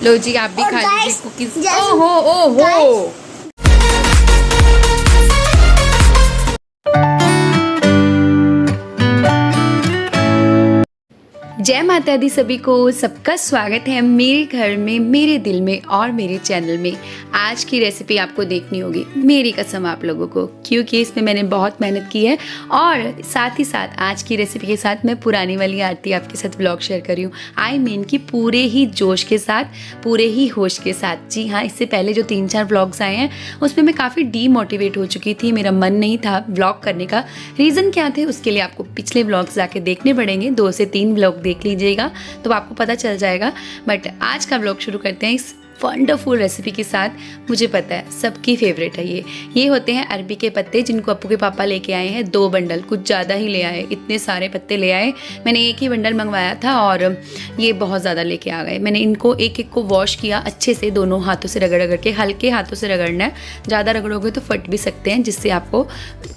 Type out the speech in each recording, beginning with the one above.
लो जी आप भी और खा लीजिए guys, कुकीज। जैसे- ओहो ओहो जय माता दी सभी को, सबका स्वागत है मेरे घर में, मेरे दिल में और मेरे चैनल में। आज की रेसिपी आपको देखनी होगी, मेरी कसम आप लोगों को, क्योंकि इसमें मैंने बहुत मेहनत की है। और साथ ही साथ आज की रेसिपी के साथ मैं पुरानी वाली आरती आपके साथ व्लॉग शेयर कर रही हूँ। आई मीन कि पूरे ही जोश के साथ, पूरे ही होश के साथ। जी हाँ, इससे पहले जो 3-4 व्लॉग्स आए हैं उसमें मैं काफ़ी डीमोटिवेट हो चुकी थी, मेरा मन नहीं था व्लॉग करने का। रीज़न क्या थे उसके लिए आपको पिछले व्लॉग्स जाके देखने पड़ेंगे, 2 से 3 व्लॉग देख लीजिएगा तो आपको पता चल जाएगा। बट आज का व्लॉग शुरू करते हैं इस वंडरफुल रेसिपी के साथ। मुझे पता है सबकी फेवरेट है ये होते हैं अरबी के पत्ते, जिनको अप्पू के पापा लेके आए हैं 2 बंडल, कुछ ज़्यादा ही ले आए, इतने सारे पत्ते ले आए। मैंने एक ही बंडल मंगवाया था और ये बहुत ज़्यादा लेके आ गए। मैंने इनको एक एक को वॉश किया अच्छे से, दोनों हाथों से रगड़ रगड़ के, हल्के हाथों से रगड़ना है, ज़्यादा रगड़ोगे तो फट भी सकते हैं, जिससे आपको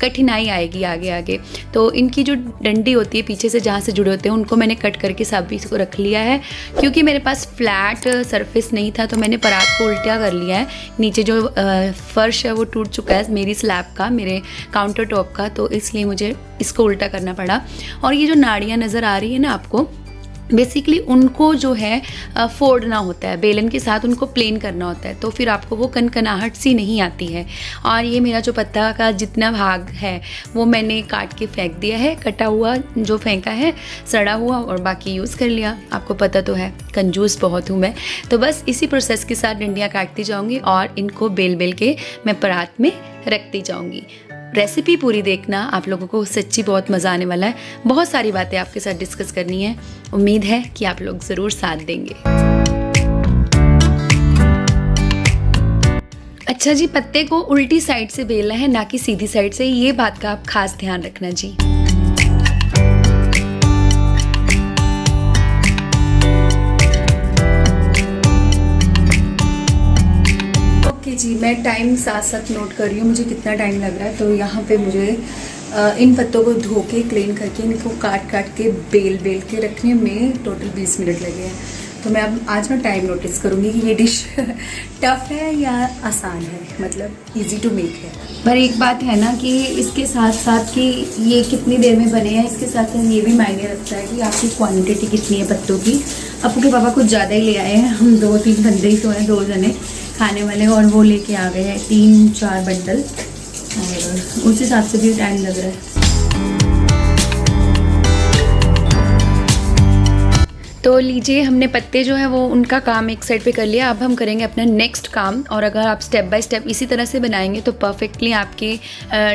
कठिनाई आएगी आगे आगे। तो इनकी जो डंडी होती है पीछे से, जहाँ से जुड़े होते हैं, उनको मैंने कट करके सभी को रख लिया है। क्योंकि मेरे पास फ्लैट सरफेस नहीं था तो मैंने परात को उल्टा कर लिया है। नीचे जो फर्श है वो टूट चुका है मेरी स्लैब का, मेरे काउंटर टॉप का, तो इसलिए मुझे इसको उल्टा करना पड़ा। और ये जो नाड़ियाँ नज़र आ रही है ना आपको, बेसिकली उनको जो है फोड़ना होता है, बेलन के साथ उनको प्लेन करना होता है, तो फिर आपको वो कनकनाहट सी नहीं आती है। और ये मेरा जो पत्ता का जितना भाग है वो मैंने काट के फेंक दिया है, कटा हुआ जो फेंका है, सड़ा हुआ, और बाकी यूज़ कर लिया। आपको पता तो है कंजूस बहुत हूँ मैं। तो बस इसी प्रोसेस के साथ डंडियाँ काटती जाऊँगी और इनको बेल बेल के मैं परात में रखती जाऊँगी। रेसिपी पूरी देखना, आप लोगों को सच्ची बहुत मज़ा आने वाला है। बहुत सारी बातें आपके साथ डिस्कस करनी है, उम्मीद है कि आप लोग ज़रूर साथ देंगे। अच्छा जी, पत्ते को उल्टी साइड से बेलना है, ना कि सीधी साइड से, ये बात का आप खास ध्यान रखना जी। जी मैं टाइम साथ साथ नोट कर रही हूँ, मुझे कितना टाइम लग रहा है। तो यहाँ पे मुझे इन पत्तों को धो के क्लीन करके इनको काट काट के बेल बेल के रखने में टोटल 20 मिनट लगे हैं। तो मैं अब आज मैं टाइम नोटिस करूँगी कि ये डिश टफ़ है या आसान है, मतलब इजी टू मेक है। पर एक बात है ना कि इसके साथ साथ कि ये कितनी देर में बने हैं, इसके साथ साथ ये भी मायने रखता है कि आपकी क्वांटिटी कितनी है पत्तों की। अप्पू के पापा कुछ ज़्यादा ही ले आए हैं, हम 2-3 बंदे ही तो हैं, 2 जने खाने वाले, और वो लेके आ गए हैं 3-4 बंडल, और उस हिसाब से भी टाइम लग रहा है। तो लीजिए, हमने पत्ते जो है वो उनका काम एक साइड पे कर लिया। अब हम करेंगे अपना नेक्स्ट काम, और अगर आप स्टेप बाय स्टेप इसी तरह से बनाएंगे तो परफेक्टली आपके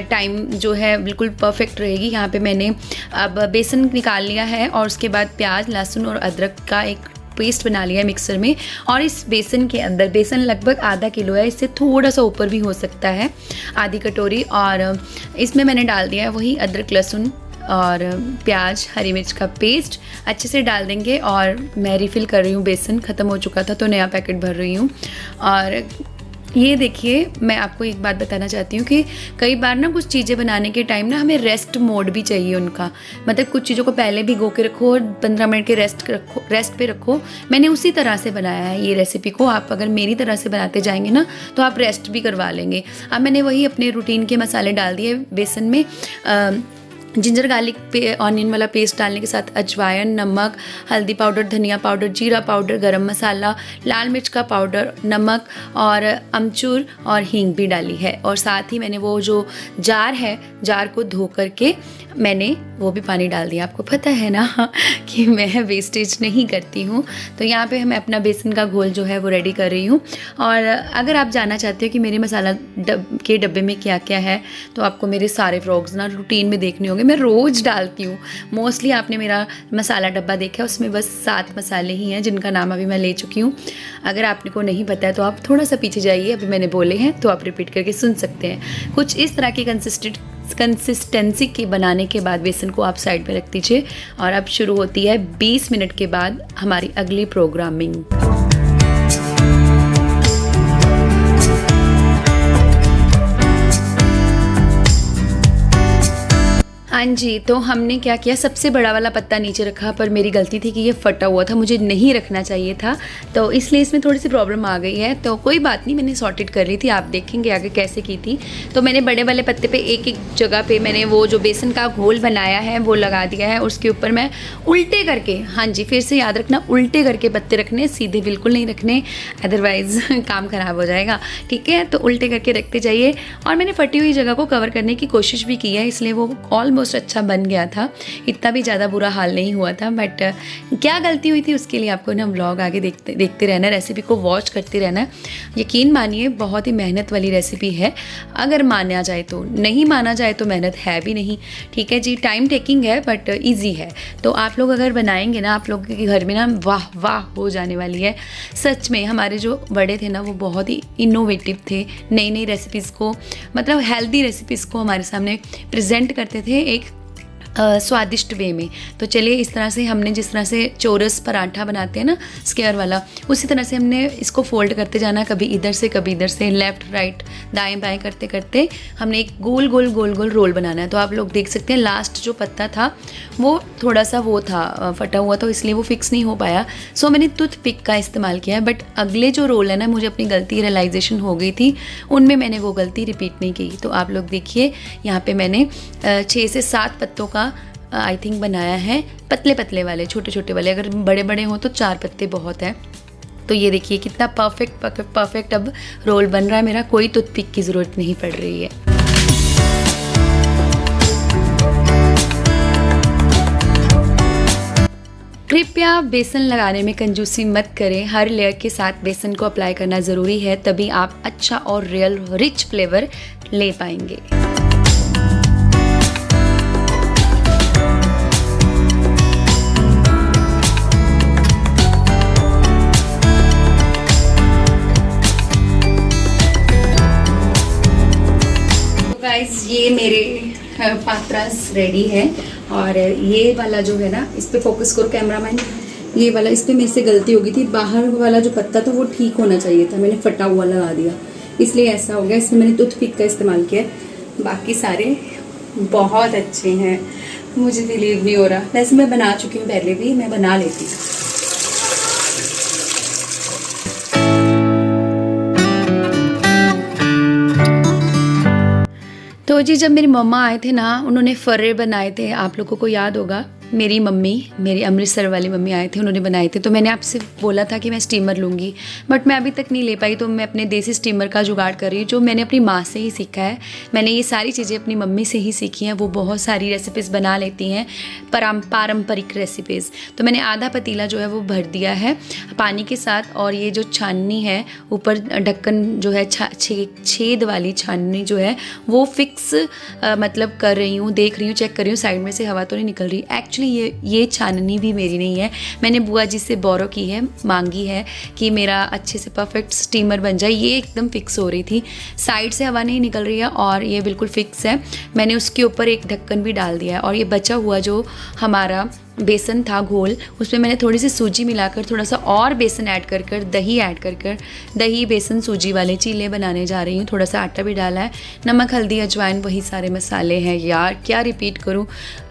टाइम जो है बिल्कुल परफेक्ट रहेगी। यहाँ पे मैंने अब बेसन निकाल लिया है और उसके बाद प्याज, लहसुन और अदरक का एक पेस्ट बना लिया है मिक्सर में। और इस बेसन के अंदर, बेसन लगभग आधा किलो है, इससे थोड़ा सा ऊपर भी हो सकता है, आधी कटोरी, और इसमें मैंने डाल दिया है वही अदरक, लहसुन और प्याज, हरी मिर्च का पेस्ट अच्छे से डाल देंगे। और मैं रिफ़िल कर रही हूँ, बेसन ख़त्म हो चुका था तो नया पैकेट भर रही हूँ। और ये देखिए, मैं आपको एक बात बताना चाहती हूँ कि कई बार ना कुछ चीज़ें बनाने के टाइम ना हमें रेस्ट मोड भी चाहिए उनका, मतलब कुछ चीज़ों को पहले भिगो के रखो और 15 मिनट के रेस्ट पे रखो। मैंने उसी तरह से बनाया है ये रेसिपी को। आप अगर मेरी तरह से बनाते जाएंगे ना तो आप रेस्ट भी करवा लेंगे। अब मैंने वही अपने रूटीन के मसाले डाल दिए बेसन में। जिंजर गार्लिक पे ऑनियन वाला पेस्ट डालने के साथ अजवाइन, नमक, हल्दी पाउडर, धनिया पाउडर, जीरा पाउडर, गरम मसाला, लाल मिर्च का पाउडर, नमक और अमचूर और हींग भी डाली है। और साथ ही मैंने वो जो जार है, जार को धो करके मैंने वो भी पानी डाल दिया। आपको पता है ना कि मैं वेस्टेज नहीं करती हूँ। तो यहाँ पे मैं अपना बेसन का घोल जो है वो रेडी कर रही हूँ। और अगर आप जानना चाहते हो कि मेरे मसाला के डब्बे में क्या क्या है तो आपको मेरे सारे व्लॉग्स ना रूटीन में देखने होंगे। मैं रोज़ डालती हूँ मोस्टली। आपने मेरा मसाला डब्बा देखा है, उसमें बस 7 मसाले ही हैं जिनका नाम अभी मैं ले चुकी हूँ। अगर आपने को नहीं पता है तो आप थोड़ा सा पीछे जाइए, अभी मैंने बोले हैं तो आप रिपीट करके सुन सकते हैं। कुछ इस तरह की कंसिस्टेंसी के बनाने के बाद बेसन को आप साइड में रख दीजिए। और अब शुरू होती है 20 मिनट के बाद हमारी अगली प्रोग्रामिंग। हाँ जी, तो हमने क्या किया, सबसे बड़ा वाला पत्ता नीचे रखा, पर मेरी गलती थी कि ये फटा हुआ था, मुझे नहीं रखना चाहिए था, तो इसलिए इसमें थोड़ी सी प्रॉब्लम आ गई है। तो कोई बात नहीं, मैंने सॉर्टेड कर ली थी, आप देखेंगे आगे कैसे की थी। तो मैंने बड़े वाले पत्ते पे एक एक जगह पे मैंने वो जो बेसन का घोल बनाया है वो लगा दिया है। उसके ऊपर मैं उल्टे करके, हाँ जी फिर से याद रखना, उल्टे करके पत्ते रखने, सीधे बिल्कुल नहीं रखने, अदरवाइज़ काम ख़राब हो जाएगा। ठीक है, तो उल्टे करके रखते जाइए। और मैंने फटी हुई जगह को कवर करने की कोशिश भी की है, इसलिए वो ऑलमोस्ट अच्छा बन गया था, इतना भी ज़्यादा बुरा हाल नहीं हुआ था। बट क्या गलती हुई थी उसके लिए आपको ना व्लॉग आगे देखते रहना, रेसिपी को वॉच करते रहना। यकीन मानिए बहुत ही मेहनत वाली रेसिपी है, अगर माना जाए तो, नहीं माना जाए तो मेहनत है भी नहीं। ठीक है जी, टाइम टेकिंग है बट ईजी है। तो आप लोग अगर बनाएंगे ना, आप लोगों के घर में ना वाह वाह हो जाने वाली है सच में। हमारे जो बड़े थे ना वो बहुत ही इनोवेटिव थे, नई नई रेसिपीज़ को, मतलब हेल्दी रेसिपीज़ को हमारे सामने प्रेजेंट करते थे एक स्वादिष्ट वे में। तो चलिए, इस तरह से हमने, जिस तरह से चोरस पराठा बनाते हैं ना स्क्वायर वाला, उसी तरह से हमने इसको फोल्ड करते जाना, कभी इधर से कभी इधर से, लेफ़्ट राइट दाएं बाएं करते करते हमने एक गोल गोल गोल गोल रोल बनाना है। तो आप लोग देख सकते हैं लास्ट जो पत्ता था वो थोड़ा सा वो था फटा हुआ, तो इसलिए वो फिक्स नहीं हो पाया। सो मैंने टूथपिक का इस्तेमाल किया है। बट अगले जो रोल है ना, मुझे अपनी गलती रियलाइजेशन हो गई थी, उनमें मैंने वो गलती रिपीट नहीं की। तो आप लोग देखिए, यहाँ पे मैंने 6 से 7 पत्तों का आई थिंक बनाया है, पतले पतले वाले, छोटे छोटे वाले। अगर बड़े बड़े हों तो 4 पत्ते बहुत है। तो ये देखिए कितना परफेक्ट अब रोल बन रहा है मेरा, कोई टूथपिक की ज़रूरत नहीं पड़ रही है। कृपया बेसन लगाने में कंजूसी मत करें, हर लेयर के साथ बेसन को अप्लाई करना ज़रूरी है, तभी आप अच्छा और रियल रिच फ्लेवर ले पाएंगे। गाइस, ये मेरे पात्रास रेडी है। और ये वाला जो है ना, इस पे फोकस करो कैमरामैन, ये वाला, इस पे मेरे से गलती हो गई थी, बाहर वाला जो पत्ता था वो ठीक होना चाहिए था, मैंने फटा हुआ लगा दिया, इसलिए ऐसा हो गया। इसमें मैंने टूथपिक का इस्तेमाल किया, बाकी सारे बहुत अच्छे हैं, मुझे बिलीव नहीं हो रहा। वैसे मैं बना चुकी हूँ पहले भी, मैं बना लेती हूँ। तो जी, जब मेरी मम्मा आए थे ना, उन्होंने फर्रे बनाए थे, आप लोगों को याद होगा। मेरी मम्मी, मेरी अमृतसर वाली मम्मी आए थे, उन्होंने बनाए थे। तो मैंने आपसे बोला था कि मैं स्टीमर लूँगी, बट मैं अभी तक नहीं ले पाई। तो मैं अपने देसी स्टीमर का जुगाड़ कर रही हूँ, जो मैंने अपनी माँ से ही सीखा है। मैंने ये सारी चीज़ें अपनी मम्मी से ही सीखी हैं, वो बहुत सारी रेसिपीज़ बना लेती हैं, पारंपरिक रेसिपीज़। तो मैंने आधा पतीला जो है वो भर दिया है पानी के साथ, और ये जो छाननी है ऊपर ढक्कन जो है, छेद वाली छाननी जो है वो फिक्स मतलब कर रही हूँ, देख रही हूँ, चेक कर रही हूँ साइड में से हवा तो नहीं निकल रही। एक्चुअली ये छाननी भी मेरी नहीं है, मैंने बुआ जी से बोरो की है, मांगी है कि मेरा अच्छे से परफेक्ट स्टीमर बन जाए। ये एकदम फिक्स हो रही थी, साइड से हवा नहीं निकल रही है और ये बिल्कुल फिक्स है। मैंने उसके ऊपर एक ढक्कन भी डाल दिया है। और ये बचा हुआ जो हमारा बेसन था घोल, उसमें मैंने थोड़ी सी सूजी मिलाकर, थोड़ा सा और बेसन ऐड कर दही ऐड कर दही बेसन सूजी वाले चीले बनाने जा रही हूँ। थोड़ा सा आटा भी डाला है, नमक हल्दी अजवाइन वही सारे मसाले हैं। यार क्या रिपीट करूँ,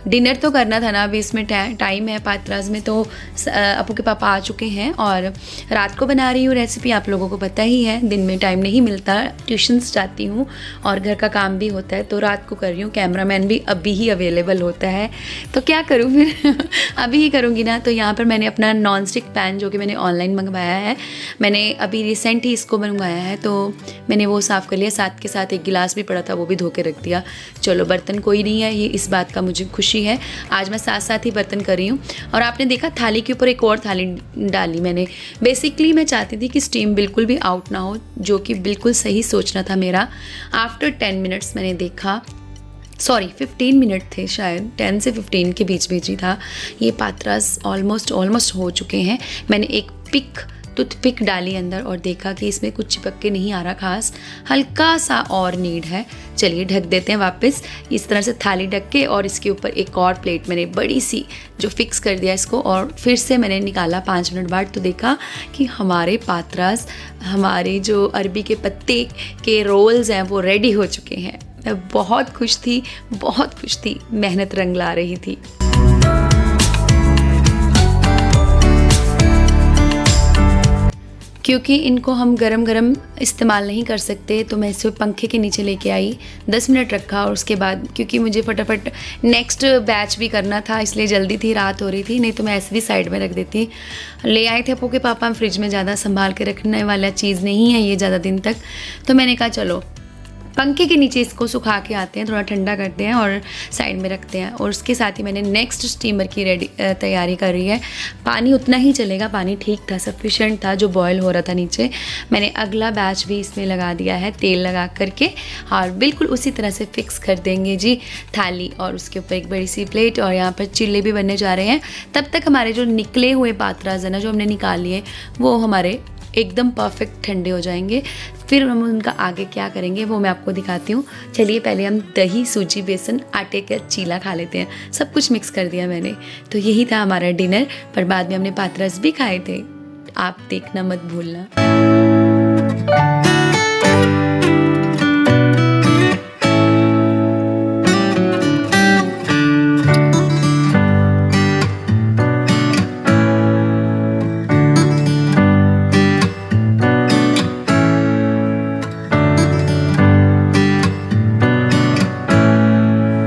डिनर तो करना था ना, अभी इसमें टाइम है। पात्रास में तो अपू के पापा आ चुके हैं और रात को बना रही हूँ रेसिपी, आप लोगों को पता ही है, दिन में टाइम नहीं मिलता, ट्यूशन्स जाती हूँ और घर का काम भी होता है, तो रात को कर रही हूँ। कैमरामैन भी अभी ही अवेलेबल होता है, तो क्या करूँ फिर अभी ही करूँगी ना। तो यहाँ पर मैंने अपना नॉन स्टिक पैन जो कि मैंने ऑनलाइन मंगवाया है, मैंने अभी रिसेंट ही इसको मंगवाया है, तो मैंने वो साफ़ कर लिया। साथ के साथ एक गिलास भी पड़ा था, वो भी धो के रख दिया। चलो, बर्तन कोई नहीं है, ये इस बात का मुझे खुशी है। आज मैं साथ साथ ही बर्तन कर रही हूँ। और आपने देखा थाली के ऊपर एक और थाली डाली मैंने। बेसिकली मैं चाहती थी कि स्टीम बिल्कुल भी आउट ना हो, जो कि बिल्कुल सही सोचना था मेरा। आफ्टर 10 मिनट्स मैंने देखा, सॉरी 15 मिनट थे शायद, 10 से 15 के बीच ही था। ये पात्रास ऑलमोस्ट हो चुके हैं। मैंने एक टूथपिक डाली अंदर और देखा कि इसमें कुछ चिपक के नहीं आ रहा खास, हल्का सा और नीड है। चलिए ढक देते हैं वापस, इस तरह से थाली ढक के, और इसके ऊपर एक और प्लेट मैंने बड़ी सी जो फिक्स कर दिया इसको, और फिर से मैंने निकाला 5 मिनट बाद, तो देखा कि हमारे पात्रास, हमारे जो अरबी के पत्ते के रोल्स हैं वो रेडी हो चुके हैं। मैं बहुत खुश थी, बहुत खुश थी। मेहनत रंग ला रही थी। क्योंकि इनको हम गरम गरम इस्तेमाल नहीं कर सकते, तो मैं इसे पंखे के नीचे लेके आई, 10 मिनट रखा और उसके बाद, क्योंकि मुझे फटाफट नेक्स्ट बैच भी करना था इसलिए जल्दी थी, रात हो रही थी, नहीं तो मैं ऐसे भी साइड में रख देती। ले आए थे अप्पू के पापा, फ्रिज में ज़्यादा संभाल के रखने वाला चीज़ नहीं है ये ज़्यादा दिन तक, तो मैंने कहा चलो पंखे के नीचे इसको सुखा के आते हैं, थोड़ा ठंडा करते हैं और साइड में रखते हैं। और उसके साथ ही मैंने नेक्स्ट स्टीमर की तैयारी कर रही है। पानी उतना ही चलेगा, पानी ठीक था, सफिशेंट था जो बॉयल हो रहा था नीचे। मैंने अगला बैच भी इसमें लगा दिया है तेल लगा करके, और बिल्कुल उसी तरह से फिक्स कर देंगे जी थाली, और उसके ऊपर एक बड़ी सी प्लेट, और यहाँ पर चिल्ले भी बनने जा रहे हैं। तब तक हमारे जो निकले हुए पात्राज है ना, जो हमने निकाल लिए, वो हमारे एकदम परफेक्ट ठंडे हो जाएंगे। फिर हम उनका आगे क्या करेंगे वो मैं आपको दिखाती हूँ। चलिए पहले हम दही, सूजी, बेसन, आटे का चीला खा लेते हैं। सब कुछ मिक्स कर दिया मैंने, तो यही था हमारा डिनर। पर बाद में हमने पात्रस भी खाए थे, आप देखना मत भूलना।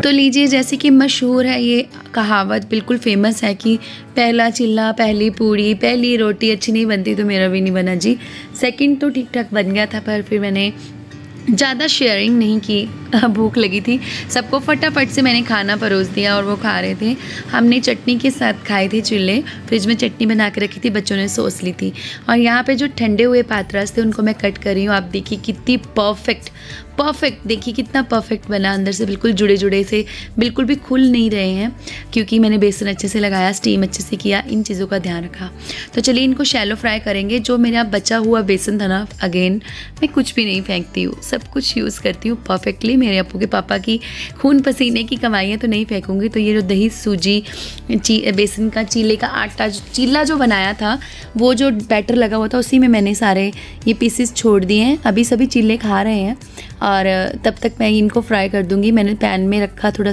लीजिए, जैसे कि मशहूर है ये कहावत, बिल्कुल फेमस है कि पहला चिल्ला, पहली पूड़ी, पहली रोटी अच्छी नहीं बनती, तो मेरा भी नहीं बना जी। सेकंड तो ठीक ठाक बन गया था, पर फिर मैंने ज़्यादा शेयरिंग नहीं की, भूख लगी थी सबको, फटाफट से मैंने खाना परोस दिया और वो खा रहे थे। हमने चटनी के साथ खाए थे चिल्ले, फ्रिज में चटनी बना के रखी थी, बच्चों ने सॉस ली थी। और यहाँ पे जो ठंडे हुए पात्रास थे उनको मैं कट कर रही हूँ। आप देखिए कितनी परफेक्ट, देखिए कितना परफेक्ट बना, अंदर से बिल्कुल जुड़े जुड़े से, बिल्कुल भी खुल नहीं रहे हैं, क्योंकि मैंने बेसन अच्छे से लगाया, स्टीम अच्छे से किया, इन चीज़ों का ध्यान रखा। तो चलिए इनको शैलो फ्राई करेंगे। जो मेरा बचा हुआ बेसन था ना, अगेन मैं कुछ भी नहीं फेंकती हूँ, सब कुछ यूज़ करती हूँ परफेक्टली। मेरे अप्पू के पापा की खून पसीने की कमाइयाँ तो नहीं फेंकूँगी। तो ये जो दही, सूजी, बेसन का चीले का आटा, चीला जो बनाया था, वो जो बैटर लगा हुआ था, उसी में मैंने सारे ये पीसेस छोड़ दिए हैं। अभी सभी चीले खा रहे हैं और तब तक मैं इनको फ्राई कर दूंगी। मैंने पैन में रखा, थोड़ा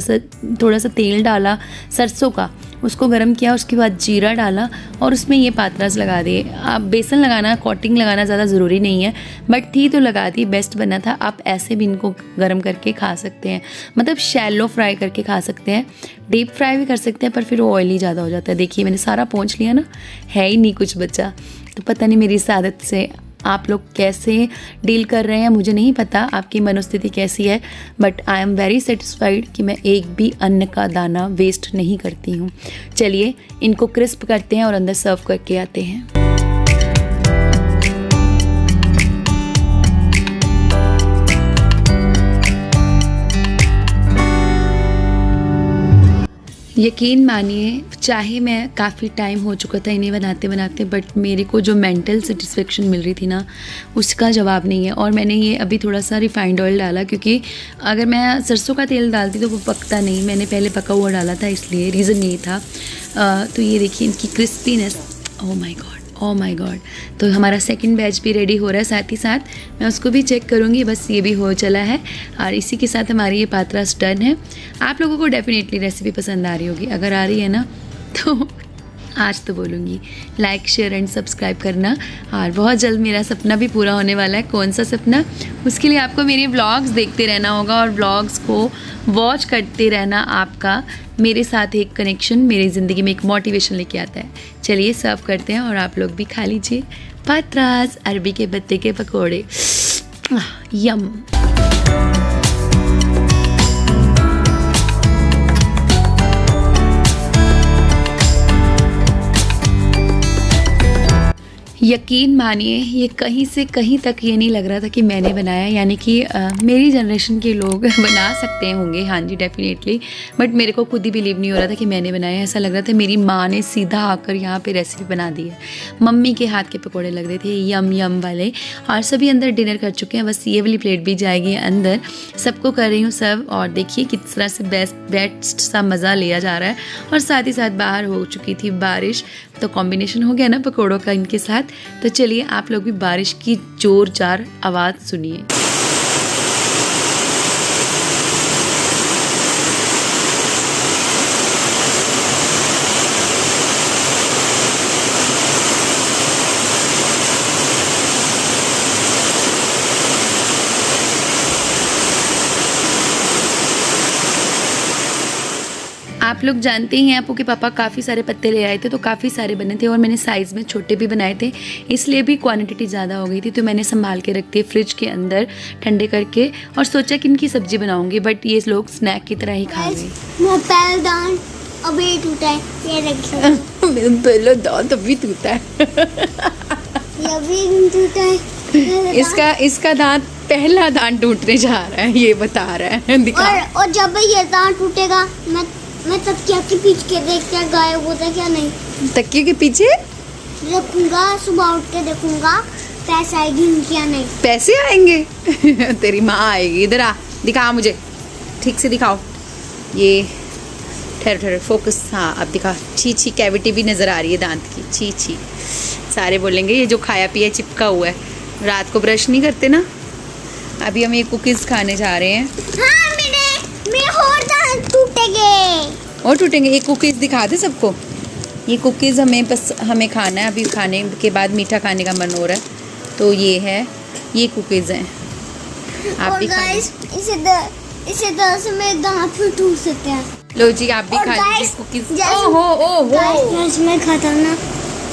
सा तेल डाला सरसों का, उसको गर्म किया, उसके बाद जीरा डाला और उसमें ये पात्रास लगा दिए। आप बेसन लगाना, कोटिंग लगाना ज़्यादा ज़रूरी नहीं है, बट थी तो लगा दी, बेस्ट बना था। आप ऐसे भी इनको गर्म करके खा सकते हैं, मतलब शैलो फ्राई करके खा सकते हैं, डीप फ्राई भी कर सकते हैं, पर फिर वो ऑयली ज़्यादा हो जाता है। देखिए मैंने सारा पोंछ लिया ना, है ही नहीं कुछ बचा। तो पता नहीं मेरी इस आदत से आप लोग कैसे डील कर रहे हैं, मुझे नहीं पता आपकी मनोस्थिति कैसी है, but I am very satisfied कि मैं एक भी अन्न का दाना वेस्ट नहीं करती हूँ। चलिए इनको क्रिस्प करते हैं और अंदर सर्व करके आते हैं। यकीन मानिए, चाहे मैं काफ़ी टाइम हो चुका था इन्हें बनाते बनाते, बट मेरे को जो मेंटल सेटिस्फेक्शन मिल रही थी ना, उसका जवाब नहीं है। और मैंने ये अभी थोड़ा सा रिफाइंड ऑयल डाला, क्योंकि अगर मैं सरसों का तेल डालती तो वो पकता नहीं, मैंने पहले पका हुआ डाला था, इसलिए रीज़न यही था। तो ये देखिए इनकी crispiness, oh my God, oh my God. तो हमारा सेकंड बैच भी रेडी हो रहा है, साथ ही साथ मैं उसको भी चेक करूँगी। बस ये भी हो चला है और इसी के साथ हमारी ये पात्रास डन है। आप लोगों को डेफिनेटली रेसिपी पसंद आ रही होगी, अगर आ रही है ना तो आज तो बोलूँगी लाइक, शेयर एंड सब्सक्राइब करना। और बहुत जल्द मेरा सपना भी पूरा होने वाला है। कौन सा सपना? उसके लिए आपको मेरे व्लॉग्स देखते रहना होगा और व्लॉग्स को वॉच करते रहना। आपका मेरे साथ एक कनेक्शन मेरी ज़िंदगी में एक मोटिवेशन लेके आता है। चलिए सर्व करते हैं और आप लोग भी खा लीजिए पात्रास, अरबी के पत्ते के पकौड़े, यम। यकीन मानिए ये कहीं से कहीं तक ये नहीं लग रहा था कि मैंने बनाया, यानी कि मेरी जनरेशन के लोग बना सकते होंगे, हाँ जी डेफिनेटली, बट मेरे को खुद ही बिलीव नहीं हो रहा था कि मैंने बनाया। ऐसा लग रहा था मेरी माँ ने सीधा आकर यहाँ पे रेसिपी बना दी है। मम्मी के हाथ के पकोड़े लग रहे थे यम यम वाले। और सभी अंदर डिनर कर चुके हैं, बस ये वाली प्लेट भी जाएगी अंदर। सबको कर रही हूँ सर्व और देखिए किस तरह से बेस्ट सा मज़ा लिया जा रहा है। और साथ ही साथ बाहर हो चुकी थी बारिश, तो कॉम्बिनेशन हो गया ना पकोड़ों का इनके साथ। तो चलिए आप लोग भी बारिश की जोरदार आवाज़ सुनिए। आप लोग जानते ही हैं आपू के पापा काफ़ी सारे पत्ते ले आए थे, तो काफ़ी सारे बने थे और मैंने साइज़ में छोटे भी बनाए थे, इसलिए भी क्वांटिटी ज़्यादा हो गई थी। तो मैंने संभाल के रख दिए फ्रिज के अंदर ठंडे करके और सोचा कि इनकी सब्जी बनाऊंगी, बट ये लोग स्नैक की तरह ही खा गए। मैं पहले दांत अभी टूटा है, ये देखिए। मेरा पहला दांत अभी टूटा है। ये अभी टूटा है। इसका दांत पहला दांत टूटने जा रहा है, ये बता रहा है। दिखा। और जब ये दांत टूटेगा मैं तकिया के पीछे के देख क्या गायब होता है क्या नहीं। तकिए के पीछे रखूंगा, सुबह उठ के देखूंगा पैसे आएगी क्या नहीं। पैसे आएंगे? तेरी माँ आएगी। इधर आ, दिखा मुझे, ठीक से दिखाओ। ये ठहर फोकस। हाँ अब दिखा। छी छी, कैविटी भी नज़र आ रही है दांत की। छी छी, सारे बोलेंगे ये जो खाया पिया चिपका हुआ है, रात को ब्रश नहीं करते ना। अभी हम ये कुकीज़ खाने जा रहे हैं। हाँ, मेरे और दांत टूटेंगे। और टूटेंगे। ये कुकीज़ दिखा दे सबको। ये कुकीज़ हमें खाना है। अभी खाने के बाद मीठा खाने का मन हो रहा है, तो ये है, ये कुकीज़ हैं। आप भी खा लीजिए। इसे दर से मेरे दांत भी टूट सकते हैं। लो जी, आप भी खा लीजिए कुकीज़। ओहो मैं खाता हूँ ना,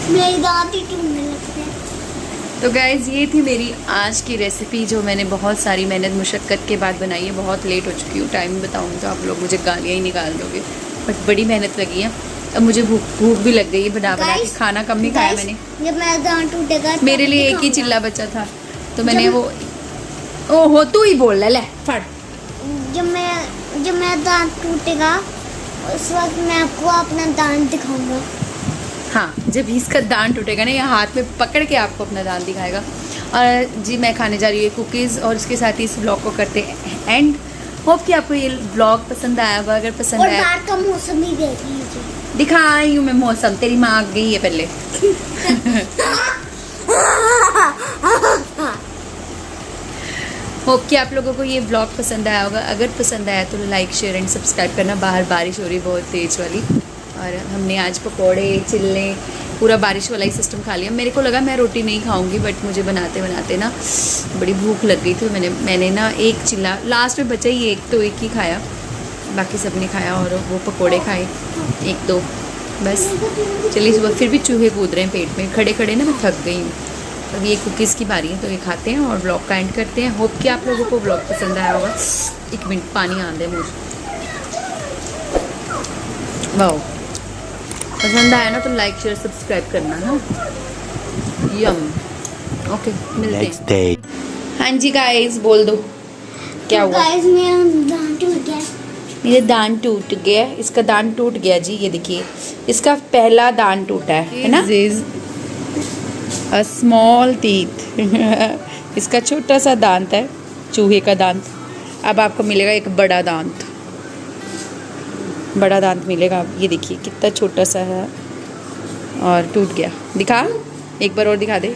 मेरे दांत ही टूटने लगते हैं। तो गाइज़ ये थी मेरी आज की रेसिपी, जो मैंने बहुत सारी मेहनत मुशक्क़त के बाद बनाई है। बहुत लेट हो चुकी हूँ, टाइम बताऊँगी तो आप लोग मुझे गालियाँ ही निकाल दोगे, बट बड़ी मेहनत लगी है। अब मुझे भूख भी लग गई है बना के। खाना कम नहीं खाया मैंने। जब मेरा दांत टूटेगा मेरे लिए एक ही चिल्ला बचा था, तो मैंने वो। ओहो, तू ही बोल ले फट। जब मेरा दांत टूटेगा उस वक्त मैं आपको अपना दांत दिखाऊंगा। हाँ, जब इसका दांत टूटेगा ना, ये हाथ में पकड़ के आपको अपना दांत दिखाएगा। और जी मैं खाने जा रही हूँ कुकीज़, और इसके साथ ही इस ब्लॉग को करते हैं एंड। होप कि आपको ये ब्लॉग पसंद आया होगा। अगर पसंद आया, बाहर का मौसम भी देख लीजिए। दिखाई हूँ मैं मौसम। तेरी माँ आ गई है पहले। होप कि आप लोगों को ये ब्लॉग पसंद आया होगा। अगर पसंद आया तो लाइक शेयर एंड सब्सक्राइब करना। बाहर बारिश हो रही बहुत तेज़ वाली, और हमने आज पकोड़े चिल्ले पूरा बारिश वाला ही सिस्टम खा लिया। मेरे को लगा मैं रोटी नहीं खाऊंगी, बट मुझे बनाते बनाते ना बड़ी भूख लग गई थी। मैंने ना एक चिल्ला लास्ट में बचा ही, एक तो एक ही खाया, बाकी सब ने खाया। और वो पकोड़े खाए एक दो बस। चलिए, सुबह फिर भी चूहे कूद रहे हैं पेट में। खड़े खड़े ना मैं थक गई हूँ। अब ये कुकीज़ की बारी है, तो ये खाते हैं और ब्लॉग का एंड करते हैं। होप कि आप लोगों को ब्लॉग पसंद आया होगा। एक मिनट, पानी आ दे मुझे। वाह, पसंद आया ना तो लाइक शेयर सब्सक्राइब करना ना। यम। ओके, मिलते हैं। हाँ जी गाइस, बोल दो क्या हुआ। गाइस, मेरा दांत टूट गया। मेरे दांत टूट गया। इसका दांत टूट गया जी, ये देखिए, इसका पहला दांत टूटा है ना। A small teeth. इसका छोटा सा दांत है, चूहे का दांत। अब आपको मिलेगा एक बड़ा दांत। बड़ा दांत मिलेगा। ये देखिए कितना छोटा सा है और टूट गया। दिखा, एक बार और दिखा दे।